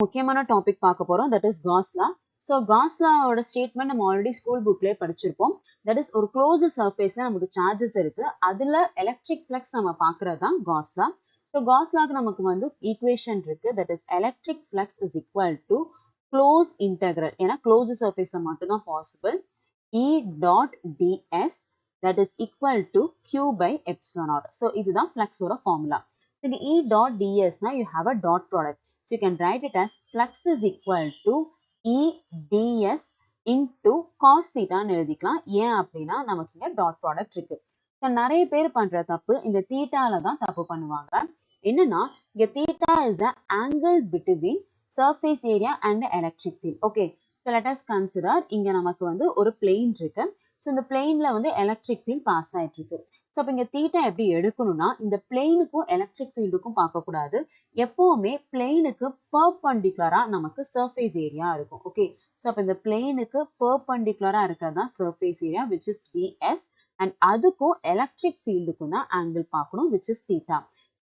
முக்கியமான டாபிக் பார்க்க போறோம், that is Gauss law. So Gauss லாவோட ஸ்டேட்மெண்ட் நம்ம ஆல்ரெடி ஸ்கூல் புக்லேயே படிச்சிருப்போம். தட் இஸ் ஒரு க்ளோஸ்டு சர்ஃபேஸ்ல நமக்கு சார்ஜஸ் இருக்கு, அதுல எலக்ட்ரிக் ஃப்ளக்ஸ் நம்ம பார்க்கறது தான் காஸ் லா. ஸோ காஸ் லாக்கு நமக்கு வந்து ஈக்குவேஷன் இருக்கு, that is electric flux is equal to close integral, ஏன்னா க்ளோஸ்டு சர்ஃபேஸ்ல மட்டும்தான் possible, E dot ds that is equal to Q by epsilon naught. So இதுதான் ஃப்ளக்ஸோட formula. So the E dot ds now you have a dot product. So you can write it as flux is equal to E ds into cos theta ன்னு எழுதிக்கலாம். ஏன் அப்படின்னா நமக்கு இங்க dot product இருக்கு. So நிறைய பேர் பண்ற தப்பு இந்த தீட்டால தான் தப்பு பண்ணுவாங்க. என்னன்னா இங்க theta is a angle between surface area and electric field. Okay, so let us consider இங்க நமக்கு வந்து ஒரு பிளேன் இருக்கு. ஸோ இந்த பிளேன்ல வந்து எலக்ட்ரிக் ஃபீல்ட் பாஸ் ஆயிட்டு இருக்கு. ஸோ அப்போ இங்கே தீட்டா எப்படி எடுக்கணும்னா இந்த பிளெயினுக்கும் எலக்ட்ரிக் ஃபீல்டுக்கும் பார்க்கக்கூடாது, எப்பவுமே பிளெயினுக்கு பர்பண்டிகுலரா நமக்கு சர்ஃபேஸ் ஏரியா இருக்கும். ஓகே, ஸோ அப்போ இந்த பிளெயினுக்கு பர்பண்டிகுலரா இருக்கிறது தான் surface area which is ds, and அதுக்கும் எலக்ட்ரிக் ஃபீல்டுக்கும் தான் ஆங்கிள் பார்க்கணும் விச் இஸ் தீட்டா.